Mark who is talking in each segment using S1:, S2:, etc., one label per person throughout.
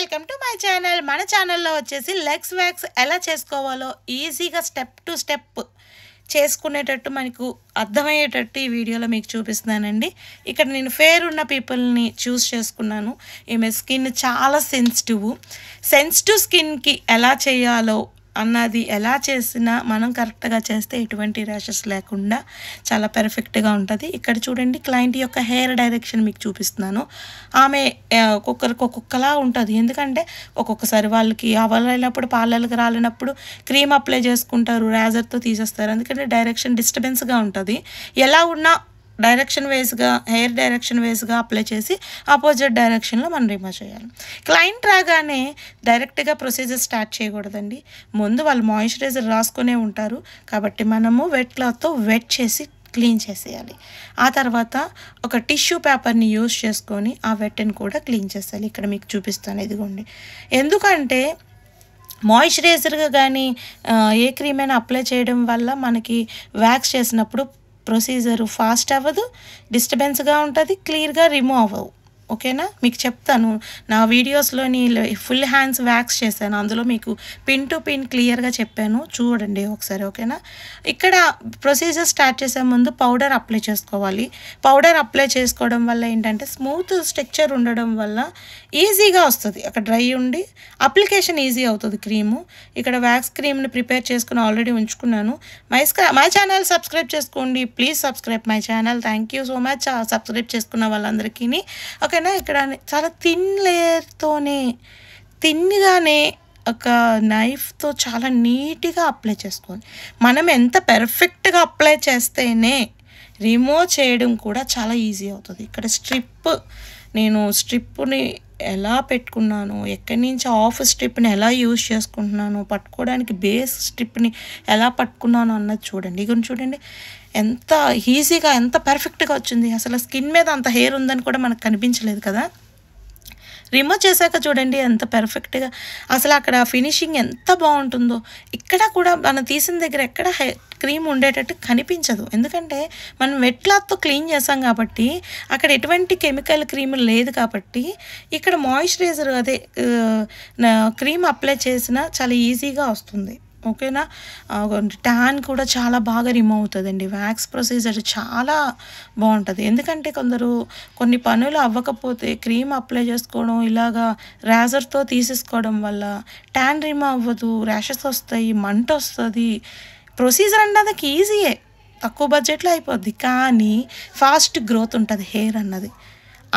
S1: Welcome to my channel. మన ఛానల్లో వచ్చేసి లెగ్స్ వ్యాక్స్ ఎలా చేసుకోవాలో ఈజీగా స్టెప్ టు స్టెప్ చేసుకునేటట్టు మనకు అర్థమయ్యేటట్టు ఈ వీడియోలో మీకు చూపిస్తున్నానండి. ఇక్కడ నేను ఫేర్ ఉన్న పీపుల్ని చూస్ చేసుకున్నాను. ఈమె స్కిన్ చాలా సెన్సిటివ్ స్కిన్కి ఎలా చేయాలో అన్నది ఎలా చేసినా మనం కరెక్ట్గా చేస్తే ఎటువంటి ర్యాషెస్ లేకుండా చాలా పర్ఫెక్ట్గా ఉంటుంది. ఇక్కడ చూడండి, క్లయింట్ యొక్క హెయిర్ డైరెక్షన్ మీకు చూపిస్తున్నాను. ఆమె ఒక్కొక్కలా ఉంటుంది. ఎందుకంటే ఒక్కొక్కసారి వాళ్ళకి అవలైనప్పుడు పార్లర్కి రాలినప్పుడు క్రీమ్ అప్లై చేసుకుంటారు, రేజర్తో తీసేస్తారు. ఎందుకంటే డైరెక్షన్ డిస్టర్బెన్స్గా ఉంటుంది. ఎలా ఉన్నా డైరెక్షన్ వైజ్గా హెయిర్ డైరెక్షన్ వైజ్గా అప్లై చేసి ఆపోజిట్ డైరెక్షన్లో మనం రిమూవ్ చేయాలి. క్లయింట్ రాగానే డైరెక్ట్గా ప్రొసీజర్ స్టార్ట్ చేయకూడదండి. ముందు వాళ్ళు మాయిశ్చరైజర్ రాసుకునే ఉంటారు కాబట్టి మనము వెట్ క్లాత్తో వెట్ చేసి క్లీన్ చేసేయాలి. ఆ తర్వాత ఒక టిష్యూ పేపర్ని యూజ్ చేసుకొని ఆ వెట్ని కూడా క్లీన్ చేసేయాలి. ఇక్కడ మీకు చూపిస్తాను, ఇదిగోండి. ఎందుకంటే మాయిశ్చరైజర్గా కానీ ఏ క్రీమ్ అయినా అప్లై చేయడం వల్ల మనకి వ్యాక్స్ చేసినప్పుడు ప్రొసీజరు ఫాస్ట్ అవ్వదు, డిస్టర్బెన్స్గా ఉంటుంది, క్లియర్గా రిమూవ్ అవ్వవు. ఓకేనా? మీకు చెప్తాను, నా వీడియోస్లోని ఫుల్ హ్యాండ్స్ వ్యాక్స్ చేశాను, అందులో మీకు పిన్ టు పిన్ క్లియర్గా చెప్పాను, చూడండి ఒకసారి. ఓకేనా? ఇక్కడ ప్రొసీజర్ స్టార్ట్ చేసే ముందు పౌడర్ అప్లై చేసుకోవాలి. పౌడర్ అప్లై చేసుకోవడం వల్ల ఏంటంటే స్మూత్ స్ట్రక్చర్ ఉండడం వల్ల ఈజీగా వస్తుంది. అక్కడ డ్రై ఉండి అప్లికేషన్ ఈజీ అవుతుంది క్రీము. ఇక్కడ వ్యాక్స్ క్రీమ్ని ప్రిపేర్ చేసుకుని ఆల్రెడీ ఉంచుకున్నాను. మై ఛానల్ సబ్స్క్రైబ్ చేసుకోండి, please subscribe my channel. Thank you so much subscribe చేసుకున్న వాళ్ళందరికీ. ఓకేనా? ఇక్కడ చాలా థిన్ లేయర్తోనే థిన్గానే ఒక నైఫ్తో చాలా నీట్గా అప్లై చేసుకోవాలి. మనం ఎంత పర్ఫెక్ట్గా అప్లై చేస్తేనే రిమూవ్ చేయడం కూడా చాలా ఈజీ అవుతుంది. ఇక్కడ నేను స్ట్రిప్ని ఎలా పెట్టుకున్నాను, ఎక్కడి నుంచి ఆఫ్ స్ట్రిప్ని ఎలా యూజ్ చేసుకుంటున్నాను, పట్టుకోవడానికి బేస్ స్ట్రిప్ని ఎలా పట్టుకున్నాను అన్నది చూడండి. ఇక చూడండి ఎంత ఈజీగా ఎంత పర్ఫెక్ట్గా వచ్చింది. అసలు స్కిన్ మీద అంత హెయిర్ ఉందని కూడా మనకు కనిపించలేదు కదా. రిమూవ్ చేశాక చూడండి ఎంత పర్ఫెక్ట్గా, అసలు అక్కడ ఫినిషింగ్ ఎంత బాగుంటుందో. ఇక్కడ కూడా మనం తీసిన దగ్గర ఎక్కడ క్రీమ్ ఉండేటట్టు కనిపించదు. ఎందుకంటే మనం వెట్ క్లాత్తో క్లీన్ చేసాం కాబట్టి అక్కడ ఎటువంటి కెమికల్ క్రీమ్ లేదు కాబట్టి ఇక్కడ మాయిశ్చరైజర్ క్రీమ్ అప్లై చేసినా చాలా ఈజీగా వస్తుంది. ఓకేనా? ట్యాన్ కూడా చాలా బాగా రిమూవ్ అవుతుందండి. వ్యాక్స్ ప్రొసీజర్ చాలా బాగుంటుంది. ఎందుకంటే కొన్ని పనులు అవ్వకపోతే క్రీమ్ అప్లై చేసుకోవడం, ఇలాగా రేజర్తో తీసేసుకోవడం వల్ల ట్యాన్ రిమూవ్ అవ్వదు, ర్యాషెస్ వస్తాయి, మంట వస్తుంది. ప్రొసీజర్ అన్నది ఈజీయే, తక్కువ బడ్జెట్లో అయిపోద్ది, కానీ ఫాస్ట్ గ్రోత్ ఉంటుంది హెయిర్ అన్నది.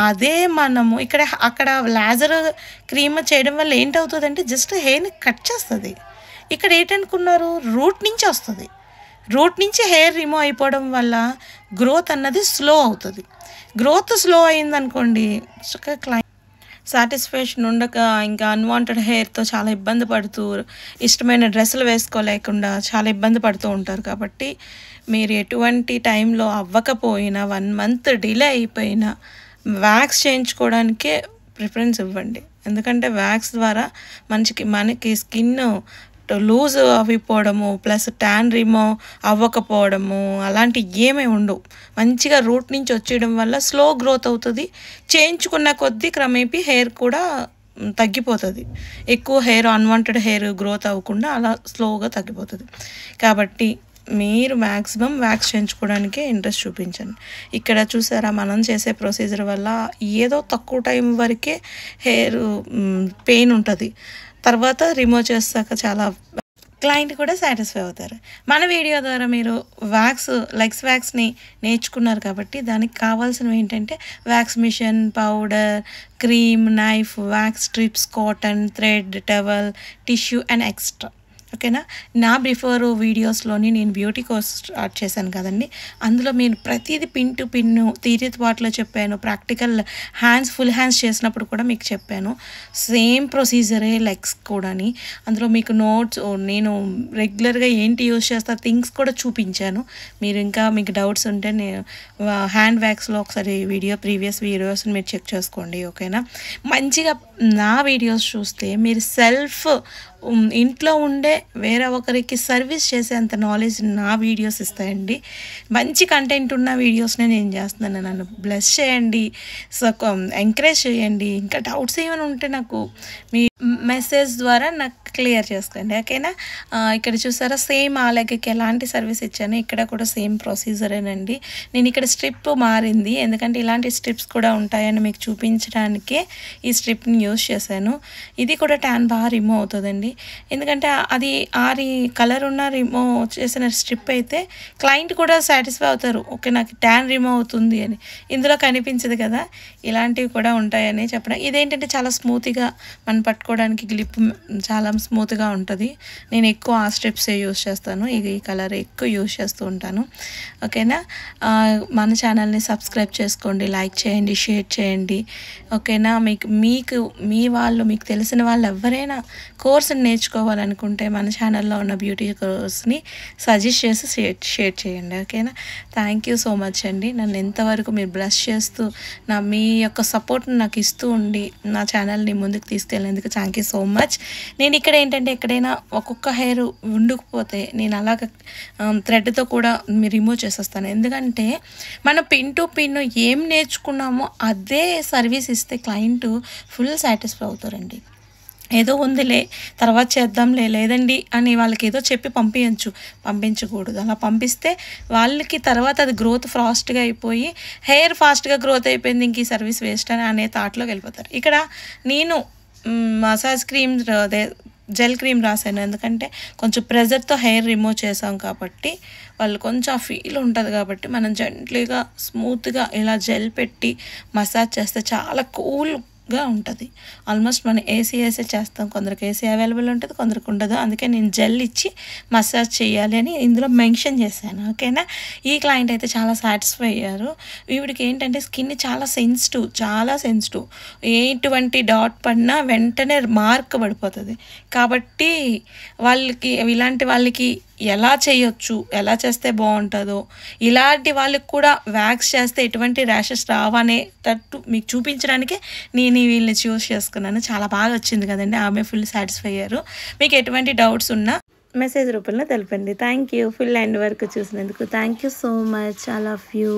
S1: అదే మనము అక్కడ లేజర్ క్రీమ్ చేయడం వల్ల ఏంటవుతుందంటే జస్ట్ హెయిర్ని కట్ చేస్తుంది. ఇక్కడ ఏంటనుకున్నారు, రూట్ నుంచి వస్తుంది. రూట్ నుంచి హెయిర్ రిమూవ్ అయిపోవడం వల్ల గ్రోత్ అన్నది స్లో అవుతుంది. గ్రోత్ స్లో అయిందనుకోండి, క్లయింట్ సాటిస్ఫాక్షన్ ఉండక ఇంకా అన్వాంటెడ్ హెయిర్తో చాలా ఇబ్బంది పడుతూ ఇష్టమైన డ్రెస్సులు వేసుకోలేకుండా చాలా ఇబ్బంది పడుతూ ఉంటారు. కాబట్టి మీరు ఎటువంటి టైంలో అవ్వకపోయినా 1 month డిలే అయిపోయినా వ్యాక్స్ చేయించుకోవడానికే ప్రిఫరెన్స్ ఇవ్వండి. ఎందుకంటే వ్యాక్స్ ద్వారా మనకి స్కిన్ లూజ్ అవిపోవడము ప్లస్ ట్యాన్ రిమూవ్ అవ్వకపోవడము అలాంటి ఏమీ ఉండవు. మంచిగా రూట్ నుంచి వచ్చేయడం వల్ల స్లో గ్రోత్ అవుతుంది. చేయించుకున్న కొద్దీ క్రమేపీ హెయిర్ కూడా తగ్గిపోతుంది. ఎక్కువ హెయిర్ అన్వాంటెడ్ హెయిర్ గ్రోత్ అవ్వకుండా అలా స్లోగా తగ్గిపోతుంది. కాబట్టి మీరు మ్యాక్సిమం వ్యాక్స్ చేయించుకోవడానికే ఇంట్రెస్ట్ చూపించండి. ఇక్కడ చూసారా, మనం చేసే ప్రొసీజర్ వల్ల ఏదో తక్కువ టైం వరకే హెయిర్ పెయిన్ ఉంటుంది. తర్వాత రిమూవ్ చేస్తాక చాలా క్లయింట్ కూడా సాటిస్ఫై అవుతారు. మన వీడియో ద్వారా మీరు లెగ్స్ వ్యాక్స్ని నేర్చుకున్నారు కాబట్టి దానికి కావాల్సినవి ఏంటంటే wax machine, powder, cream, knife, wax strips, cotton, thread, towel, tissue and extra. ఓకేనా? నా బిఫోర్ వీడియోస్లోని నేను బ్యూటీ కోర్స్ స్టార్ట్ చేశాను కదండి, అందులో మీరు ప్రతిదీ పిన్ టు పిన్ థియరీ పార్ట్లో చెప్పాను. ప్రాక్టికల్ ఫుల్ హ్యాండ్స్ చేసినప్పుడు కూడా మీకు చెప్పాను. సేమ్ ప్రొసీజరే లెగ్స్ కూడాని. అందులో మీకు నోట్స్, నేను రెగ్యులర్గా ఏంటి యూజ్ చేస్తా థింగ్స్ కూడా చూపించాను. మీకు డౌట్స్ ఉంటే నేను హ్యాండ్ వ్యాక్స్లో ఒకసారి ప్రీవియస్ వీడియోస్ని మీరు చెక్ చేసుకోండి. ఓకేనా? మంచిగా నా వీడియోస్ చూస్తే మీరు ఇంట్లో ఉండే వేరే ఒకరికి సర్వీస్ చేసేంత నాలెడ్జ్ నా వీడియోస్ ఇస్తాయండి. మంచి కంటెంట్ ఉన్న వీడియోస్నే నేను చేస్తున్నాను. నన్ను బ్లెస్ చేయండి, సో ఎంకరేజ్ చేయండి. ఇంకా డౌట్స్ ఏమైనా ఉంటే నాకు మీ మెసేజ్ ద్వారా నాకు క్లియర్ చేసుకోండి, ఓకేనా. ఇక్కడ చూసారా, సేమ్ ఆ లెగ్కి ఎలాంటి సర్వీస్ ఇచ్చాను, ఇక్కడ కూడా సేమ్ ప్రొసీజరేనండి. నేను ఇక్కడ స్ట్రిప్ మారింది, ఎందుకంటే ఇలాంటి స్ట్రిప్స్ కూడా ఉంటాయని మీకు చూపించడానికే ఈ స్ట్రిప్ని యూజ్ చేశాను. ఇది కూడా ట్యాన్ బాగా రిమూవ్ అవుతుందండి, ఎందుకంటే అది ఆరి కలర్ ఉన్న రిమూవ్ చేసిన స్ట్రిప్ అయితే క్లయింట్ కూడా సాటిస్ఫై అవుతారు, ఓకే నాకు ట్యాన్ రిమూవ్ అవుతుంది అని. ఇందులో కనిపించదు కదా, ఇలాంటివి కూడా ఉంటాయని చెప్పడం. ఇదేంటంటే చాలా స్మూత్గా మనం పట్టుకోవడానికి గ్లిప్ చాలా స్మూత్గా ఉంటుంది. నేను ఎక్కువ ఆ స్ట్రిప్సే యూజ్ చేస్తాను, ఈ కలర్ ఎక్కువ యూజ్ చేస్తూ ఉంటాను, ఓకేనా. మన ఛానల్ని సబ్స్క్రైబ్ చేసుకోండి, లైక్ చేయండి, షేర్ చేయండి, ఓకేనా. మీకు తెలిసిన వాళ్ళు ఎవరైనా కోర్సుని నేర్చుకోవాలనుకుంటే మన ఛానల్లో ఉన్న బ్యూటీ కోర్స్ని సజెస్ట్ చేసి షేర్ చేయండి, ఓకేనా. థ్యాంక్ యూ సో మచ్ అండి. నన్ను ఎంతవరకు మీరు బ్లెస్ చేస్తూ మీ యొక్క సపోర్ట్ని నాకు ఇస్తూ ఉండి నా ఛానల్ని ముందుకు తీసుకెళ్ళేందుకు థ్యాంక్ యూ సో మచ్. నేను ఇక్కడ ఏంటంటే ఎక్కడైనా ఒక్కొక్క హెయిర్ ఉండుకుపోతే నేను అలాగ థ్రెడ్తో కూడా రిమూవ్ చేసేస్తాను, ఎందుకంటే మనం పిన్ టు పిన్ ఏం నేర్చుకున్నామో అదే సర్వీస్ ఇస్తే క్లయింట్ ఫుల్ సాటిస్ఫై అవుతారండి. ఏదో ఉందిలే తర్వాత చేద్దాంలే, లేదండి అని వాళ్ళకి ఏదో చెప్పి పంపించకూడదు. అలా పంపిస్తే వాళ్ళకి తర్వాత అది గ్రోత్ ఫాస్ట్గా అయిపోయి హెయిర్ ఫాస్ట్గా గ్రోత్ అయిపోయింది, ఇంక ఈ సర్వీస్ వేస్ట్ అని అనే థాట్లోకి వెళ్ళిపోతారు. ఇక్కడ నేను మసాజ్ క్రీమ్ అదే జెల్ క్రీమ్ రాశాను, ఎందుకంటే కొంచెం ప్రెజర్తో హెయిర్ రిమూవ్ చేసాం కాబట్టి వాళ్ళు కొంచెం ఆ ఫీల్ ఉంటుంది కాబట్టి మనం జెంట్లీగా స్మూత్గా ఇలా జెల్ పెట్టి మసాజ్ చేస్తే చాలా కూల్గా ఉంటుంది. ఆల్మోస్ట్ మనం ఏసీ చేస్తాం, కొందరికి ఏసీ అవైలబుల్ ఉంటుంది, కొందరికి ఉండదు. అందుకే నేను జెల్ ఇచ్చి మసాజ్ చేయాలి అని ఇందులో మెన్షన్ చేశాను, ఓకేనా. ఈ క్లయింట్ అయితే చాలా సాటిస్ఫై అయ్యారు. వీడికి ఏంటంటే స్కిన్ చాలా సెన్సిటివ్, ఎటువంటి డాట్ పడినా వెంటనే మార్క్ పడిపోతుంది. కాబట్టి ఇలాంటి వాళ్ళకి ఎలా చేయొచ్చు, ఎలా చేస్తే బాగుంటుందో, ఇలాంటి వాళ్ళకి కూడా వ్యాక్స్ చేస్తే ఎటువంటి ర్యాషెస్ రావనేటట్టు మీకు చూపించడానికే నేను వీళ్ళని చూస్ చేసుకున్నాను. చాలా బాగా వచ్చింది కదండి, ఆమె ఫుల్ సాటిస్ఫై అయ్యారు. మీకు ఎటువంటి డౌట్స్ ఉన్నా మెసేజ్ రూపంలో తెలపండి. థ్యాంక్ యూ ఫుల్ ఎండ్ వరకు చూసినందుకు. Thank you so much, I love you.